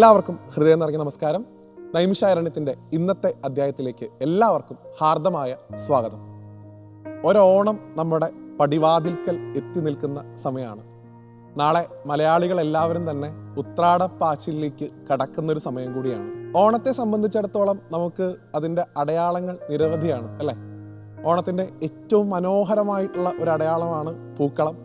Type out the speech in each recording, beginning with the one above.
എല്ലാവർക്കും ഹൃദയം നിറഞ്ഞ നമസ്കാരം. നൈമിഷാരണ്യത്തിൻ്റെ ഇന്നത്തെ അധ്യായത്തിലേക്ക് എല്ലാവർക്കും ഹാർദമായ സ്വാഗതം. ഒരോണം നമ്മുടെ പടിവാതിൽക്കൽ എത്തി നിൽക്കുന്ന സമയമാണ്. നാളെ മലയാളികൾ എല്ലാവരും തന്നെ ഉത്രാടപ്പാച്ചിലേക്ക് കടക്കുന്നൊരു സമയം കൂടിയാണ്. ഓണത്തെ സംബന്ധിച്ചിടത്തോളം നമുക്ക് അതിൻ്റെ അടയാളങ്ങൾ നിരവധിയാണ് അല്ലേ? ഓണത്തിൻ്റെ ഏറ്റവും മനോഹരമായിട്ടുള്ള ഒരു അടയാളമാണ് പൂക്കളം.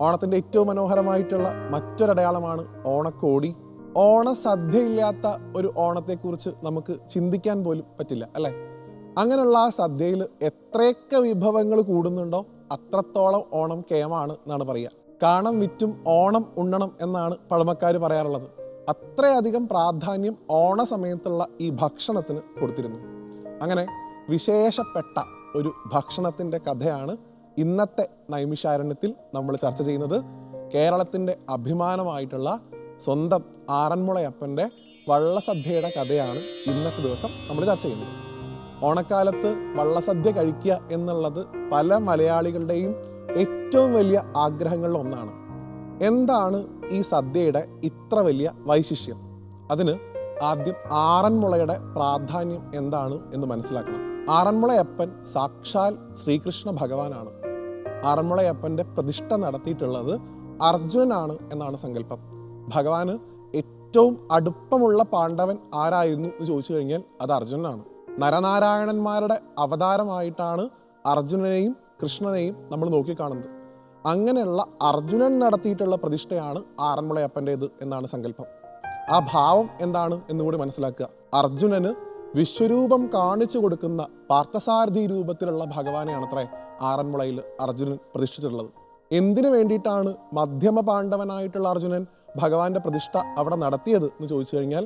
ഓണത്തിൻ്റെ ഏറ്റവും മനോഹരമായിട്ടുള്ള മറ്റൊരടയാളമാണ് ഓണക്കോടി. ഓണസദ്യയില്ലാത്ത ഒരു ഓണത്തെക്കുറിച്ച് നമുക്ക് ചിന്തിക്കാൻ പോലും പറ്റില്ല അല്ലേ? അങ്ങനെയുള്ള ആ സദ്യയിൽ എത്രയൊക്കെ വിഭവങ്ങൾ കൂടുന്നുണ്ടോ അത്രത്തോളം ഓണം കേമാണ് എന്നാണ് പറയുക. കാണം വിറ്റും ഓണം ഉണ്ണണം എന്നാണ് പഴമക്കാർ പറയാറുള്ളത്. അത്രയധികം പ്രാധാന്യം ഓണ സമയത്തുള്ള ഈ ഭക്ഷണത്തിന് കൊടുത്തിരുന്നു. അങ്ങനെ വിശേഷപ്പെട്ട ഒരു ഭക്ഷണത്തിൻ്റെ കഥയാണ് ഇന്നത്തെ നൈമിഷാരണ്യത്തിൽ നമ്മൾ ചർച്ച ചെയ്യുന്നത്. കേരളത്തിൻ്റെ അഭിമാനമായിട്ടുള്ള സ്വന്തം ആറന്മുളയപ്പൻ്റെ വള്ളസദ്യയുടെ കഥയാണ് ഇന്നത്തെ ദിവസം നമ്മൾ ചർച്ച ചെയ്യുന്നത്. ഓണക്കാലത്ത് വള്ളസദ്യ കഴിക്കുക എന്നുള്ളത് പല മലയാളികളുടെയും ഏറ്റവും വലിയ ആഗ്രഹങ്ങളിൽ ഒന്നാണ്. എന്താണ് ഈ സദ്യയുടെ ഇത്ര വലിയ വൈശിഷ്ട്യം? അതിന് ആദ്യം ആറന്മുളയുടെ പ്രാധാന്യം എന്താണ് എന്ന് മനസ്സിലാക്കണം. ആറന്മുളയപ്പൻ സാക്ഷാൽ ശ്രീകൃഷ്ണ ഭഗവാനാണ്. ആറന്മുളയപ്പൻ്റെ പ്രതിഷ്ഠ നടത്തിയിട്ടുള്ളത് അർജുനനാണ് എന്നാണ് സങ്കല്പം. ഭഗവാന് ഏറ്റവും അടുപ്പമുള്ള പാണ്ഡവൻ ആരായിരുന്നു എന്ന് ചോദിച്ചു കഴിഞ്ഞാൽ അത് അർജുനനാണ്. നരനാരായണന്മാരുടെ അവതാരമായിട്ടാണ് അർജുനനെയും കൃഷ്ണനെയും നമ്മൾ നോക്കിക്കാണുന്നത്. അങ്ങനെയുള്ള അർജുനൻ നടത്തിയിട്ടുള്ള പ്രതിഷ്ഠയാണ് ആറന്മുളയപ്പൻ്റേത് എന്നാണ് സങ്കല്പം. ആ ഭാവം എന്താണ് എന്നുകൂടി മനസ്സിലാക്കുക. അർജുനന് വിശ്വരൂപം കാണിച്ചു കൊടുക്കുന്ന പാർത്ഥസാരഥി രൂപത്തിലുള്ള ഭഗവാനെയാണത്രേ ആറന്മുളയിൽ അർജുനൻ പ്രതിഷ്ഠിച്ചിട്ടുള്ളത്. എന്തിനു വേണ്ടിയിട്ടാണ് മധ്യമ പാണ്ഡവനായിട്ടുള്ള അർജുനൻ ഭഗവാന്റെ പ്രതിഷ്ഠ അവിടെ നടത്തിയത് എന്ന് ചോദിച്ചു കഴിഞ്ഞാൽ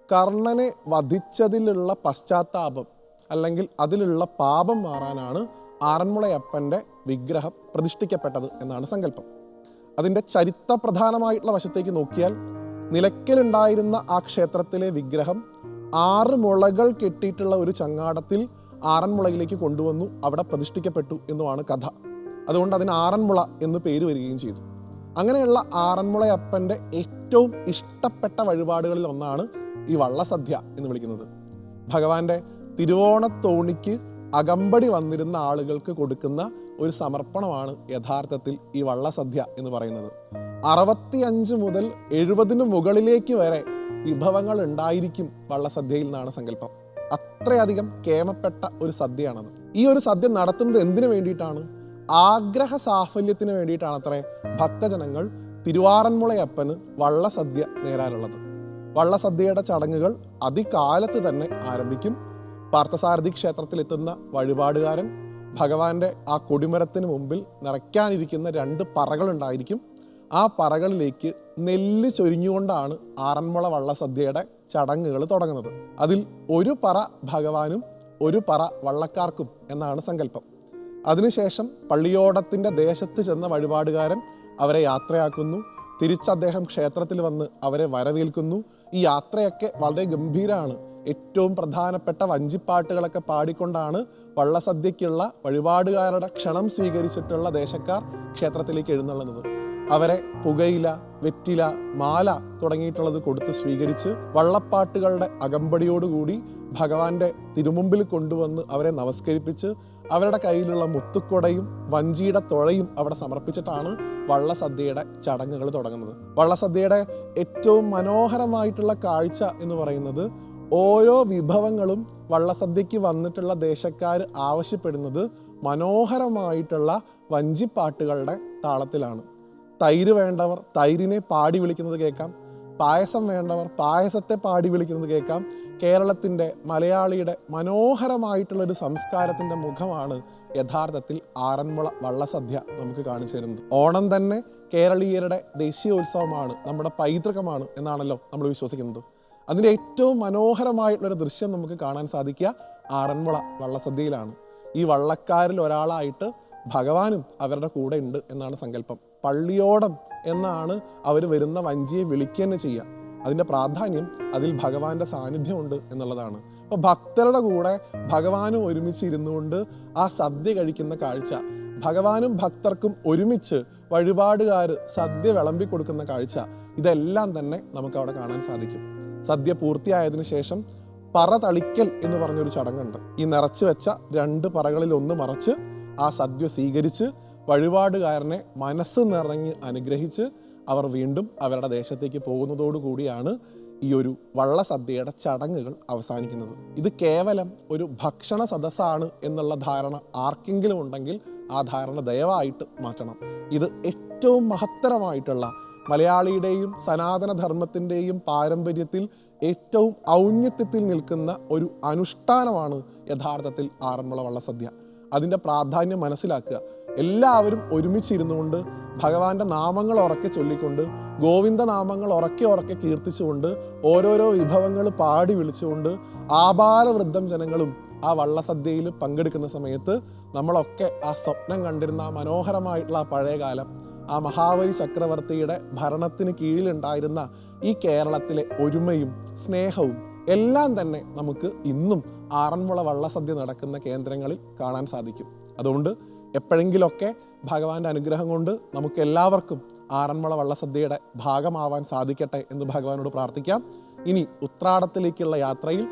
കർണനെ വധിച്ചതിലുള്ള പശ്ചാത്താപം അല്ലെങ്കിൽ അതിലുള്ള പാപം മാറാനാണ് ആറന്മുളയപ്പൻ്റെ വിഗ്രഹം പ്രതിഷ്ഠിക്കപ്പെട്ടത് എന്നാണ് സങ്കല്പം. അതിൻ്റെ ചരിത്രപ്രധാനമായിട്ടുള്ള വശത്തേക്ക് നോക്കിയാൽ നിലയ്ക്കലുണ്ടായിരുന്ന ആ ക്ഷേത്രത്തിലെ വിഗ്രഹം 6 മുളകൾ കെട്ടിയിട്ടുള്ള ഒരു ചങ്ങാടത്തിൽ ആറന്മുളയിലേക്ക് കൊണ്ടുവന്നു അവിടെ പ്രതിഷ്ഠിക്കപ്പെട്ടു എന്നുമാണ് കഥ. അതുകൊണ്ട് അതിന് ആറന്മുള എന്ന് പേര് വരികയും ചെയ്തു. അങ്ങനെയുള്ള ആറന്മുളയപ്പൻ്റെ ഏറ്റവും ഇഷ്ടപ്പെട്ട വഴിപാടുകളിൽ ഒന്നാണ് ഈ വള്ളസദ്യ എന്ന് വിളിക്കുന്നത്. ഭഗവാന്റെ തിരുവോണത്തോണിക്ക് അകമ്പടി വന്നിരുന്ന ആളുകൾക്ക് കൊടുക്കുന്ന ഒരു സമർപ്പണമാണ് യഥാർത്ഥത്തിൽ ഈ വള്ളസദ്യ എന്ന് പറയുന്നത്. 65 മുതൽ 70 മുകളിലേക്ക് വരെ വിഭവങ്ങൾ ഉണ്ടായിരിക്കും വള്ളസദ്യയിൽ നിന്നാണ് സങ്കല്പം. അത്രയധികം കേമപ്പെട്ട ഒരു സദ്യയാണത്. ഈ ഒരു സദ്യ നടത്തുന്നത് എന്തിനു വേണ്ടിയിട്ടാണ്? ആഗ്രഹ സാഫല്യത്തിന് വേണ്ടിയിട്ടാണ് അത്രേ ഭക്തജനങ്ങൾ തിരുവാറന്മുളയപ്പന് വള്ളസദ്യ നേരാറുള്ളത്. വള്ളസദ്യയുടെ ചടങ്ങുകൾ അതികാലത്ത് തന്നെ ആരംഭിക്കും. പാർത്ഥസാരഥി ക്ഷേത്രത്തിലെത്തുന്ന വഴിപാടുകാരൻ ഭഗവാന്റെ ആ കൊടിമരത്തിന് മുമ്പിൽ നിറയ്ക്കാനിരിക്കുന്ന 2 പറകളുണ്ടായിരിക്കും. ആ പറകളിലേക്ക് നെല്ല് ചൊരിഞ്ഞുകൊണ്ടാണ് ആറന്മുള വള്ളസദ്യയുടെ ചടങ്ങുകൾ തുടങ്ങുന്നത്. അതിൽ ഒരു പറ ഭഗവാനും ഒരു പറ വള്ളക്കാർക്കും എന്നാണ് സങ്കല്പം. അതിനുശേഷം പള്ളിയോടത്തിൻ്റെ ദേശത്ത് ചെന്ന വഴിപാടുകാരൻ അവരെ യാത്രയാക്കുന്നു. തിരിച്ച് അദ്ദേഹം ക്ഷേത്രത്തിൽ വന്ന് അവരെ വരവേൽക്കുന്നു. ഈ യാത്രയൊക്കെ വളരെ ഗംഭീരമാണ്. ഏറ്റവും പ്രധാനപ്പെട്ട വഞ്ചിപ്പാട്ടുകളൊക്കെ പാടിക്കൊണ്ടാണ് വള്ളസദ്യക്കുള്ള വഴിപാടുകാരുടെ ക്ഷണം സ്വീകരിച്ചിട്ടുള്ള ദേശക്കാർ ക്ഷേത്രത്തിലേക്ക് എഴുന്നള്ളുന്നത്. അവരെ പുകയില, വെറ്റില, മാല തുടങ്ങിയിട്ടുള്ളത് കൊടുത്ത് സ്വീകരിച്ച് വള്ളപ്പാട്ടുകളുടെ അകമ്പടിയോടുകൂടി ഭഗവാന്റെ തിരുമുമ്പിൽ കൊണ്ടുവന്ന് അവരെ നമസ്കരിപ്പിച്ച് അവരുടെ കയ്യിലുള്ള മുത്തുക്കൊടയും വഞ്ചിയുടെ തുഴയും അവിടെ സമർപ്പിച്ചിട്ടാണ് വള്ളസദ്യയുടെ ചടങ്ങുകൾ തുടങ്ങുന്നത്. വള്ളസദ്യയുടെ ഏറ്റവും മനോഹരമായിട്ടുള്ള കാഴ്ച എന്ന് പറയുന്നത് ഓരോ വിഭവങ്ങളും വള്ളസദ്യക്ക് വന്നിട്ടുള്ള ദേശക്കാർ ആവശ്യപ്പെടുന്നത് മനോഹരമായിട്ടുള്ള വഞ്ചിപ്പാട്ടുകളുടെ താളത്തിലാണ്. തൈര് വേണ്ടവർ തൈരിനെ പാടി വിളിക്കുന്നത് കേൾക്കാം. പായസം വേണ്ടവർ പായസത്തെ പാടി വിളിക്കുന്നത് കേൾക്കാം. കേരളത്തിൻ്റെ മലയാളിയുടെ മനോഹരമായിട്ടുള്ളൊരു സംസ്കാരത്തിൻ്റെ മുഖമാണ് യഥാർത്ഥത്തിൽ ആറന്മുള വള്ളസദ്യ നമുക്ക് കാണിച്ചു തരുന്നത്. ഓണം തന്നെ കേരളീയരുടെ ദേശീയോത്സവമാണ്, നമ്മുടെ പൈതൃകമാണ് എന്നാണല്ലോ നമ്മൾ വിശ്വസിക്കുന്നത്. അതിൻ്റെ ഏറ്റവും മനോഹരമായിട്ടുള്ളൊരു ദൃശ്യം നമുക്ക് കാണാൻ സാധിക്കുക ആറന്മുള വള്ളസദ്യയിലാണ്. ഈ വള്ളക്കാരിൽ ഒരാളായിട്ട് ഭഗവാനും അവരുടെ കൂടെ ഉണ്ട് എന്നാണ് സങ്കല്പം. പള്ളിയോടം എന്നാണ് അവർ വരുന്ന വഞ്ചിയെ വിളിക്കുക തന്നെ ചെയ്യുക. അതിൻ്റെ പ്രാധാന്യം അതിൽ ഭഗവാന്റെ സാന്നിധ്യമുണ്ട് എന്നുള്ളതാണ്. അപ്പോൾ ഭക്തരുടെ കൂടെ ഭഗവാനും ഒരുമിച്ച് ഇരുന്നുകൊണ്ട് ആ സദ്യ കഴിക്കുന്ന കാഴ്ച, ഭഗവാനും ഭക്തർക്കും ഒരുമിച്ച് വഴിപാടുകാർ സദ്യ വിളമ്പി കൊടുക്കുന്ന കാഴ്ച, ഇതെല്ലാം തന്നെ നമുക്ക് അവിടെ കാണാൻ സാധിക്കും. സദ്യ പൂർത്തിയായതിനു ശേഷം പറ തളിക്കൽ എന്ന് പറഞ്ഞൊരു ചടങ്ങുണ്ട്. ഈ നിറച്ചു വെച്ച 2 പറകളിൽ ഒന്ന് മറച്ച് ആ സദ്യ സ്വീകരിച്ച് വഴിപാടുകാരനെ മനസ്സ് നിറഞ്ഞ് അനുഗ്രഹിച്ച് അവർ വീണ്ടും അവരുടെ ദേശത്തേക്ക് പോകുന്നതോടുകൂടിയാണ് ഈ ഒരു വള്ളസദ്യയുടെ ചടങ്ങുകൾ അവസാനിക്കുന്നത്. ഇത് കേവലം ഒരു ഭക്ഷണ സദസ്സാണ് എന്നുള്ള ധാരണ ആർക്കെങ്കിലും ഉണ്ടെങ്കിൽ ആ ധാരണ ദയവായിട്ട് മാറ്റണം. ഇത് ഏറ്റവും മഹത്തരമായിട്ടുള്ള മലയാളിയുടെയും സനാതനധർമ്മത്തിൻ്റെയും പാരമ്പര്യത്തിൽ ഏറ്റവും ഔന്നത്യത്തിൽ നിൽക്കുന്ന ഒരു അനുഷ്ഠാനമാണ് യഥാർത്ഥത്തിൽ ആറന്മുള വള്ളസദ്യ. അതിൻ്റെ പ്രാധാന്യം മനസ്സിലാക്കുക. എല്ലാവരും ഒരുമിച്ചിരുന്നുകൊണ്ട് ഭഗവാന്റെ നാമങ്ങൾ ഉറക്കെ ചൊല്ലിക്കൊണ്ട്, ഗോവിന്ദ നാമങ്ങൾ ഉറക്കെ കീർത്തിച്ചുകൊണ്ട്, ഓരോരോ വിഭവങ്ങൾ പാടി വിളിച്ചുകൊണ്ട് ആപാലവൃദ്ധം ജനങ്ങളും ആ വള്ളസദ്യയിൽ പങ്കെടുക്കുന്ന സമയത്ത് നമ്മളൊക്കെ ആ സ്വപ്നം കണ്ടിരുന്ന മനോഹരമായിട്ടുള്ള ആ പഴയ കാലം, ആ മഹാബലി ചക്രവർത്തിയുടെ ഭരണത്തിന് കീഴിലുണ്ടായിരുന്ന ഈ കേരളത്തിലെ ഒരുമയും സ്നേഹവും എല്ലാം തന്നെ നമുക്ക് ഇന്നും ആറന്മുള വള്ളസദ്യ നടക്കുന്ന കേന്ദ്രങ്ങളിൽ കാണാൻ സാധിക്കും. അതുകൊണ്ട് എപ്പോഴെങ്കിലൊക്കെ ഭഗവാന്റെ അനുഗ്രഹം കൊണ്ട് നമുക്ക് എല്ലാവർക്കും ആറന്മുള വള്ളസദ്യയുടെ ഭാഗമാവാൻ സാധിക്കട്ടെ എന്ന് ഭഗവാനോട് പ്രാർത്ഥിക്കാം. ഇനി ഉത്രാടത്തിലേക്കുള്ള യാത്രയിൽ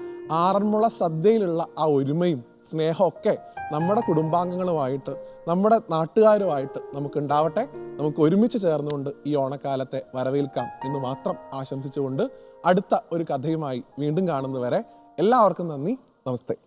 ആറന്മുള സദ്യയിലുള്ള ആ ഒരുമയും സ്നേഹമൊക്കെ നമ്മുടെ കുടുംബാംഗങ്ങളുമായിട്ട്, നമ്മുടെ നാട്ടുകാരുമായിട്ട് നമുക്കുണ്ടാവട്ടെ. നമുക്ക് ഒരുമിച്ച് ചേർന്നുകൊണ്ട് ഈ ഓണക്കാലത്തെ വരവേൽക്കാം എന്ന് മാത്രം ആശംസിച്ചുകൊണ്ട് അടുത്ത ഒരു കഥയുമായി വീണ്ടും കാണുന്നവരെ എല്ലാവർക്കും നന്ദി, നമസ്തേ.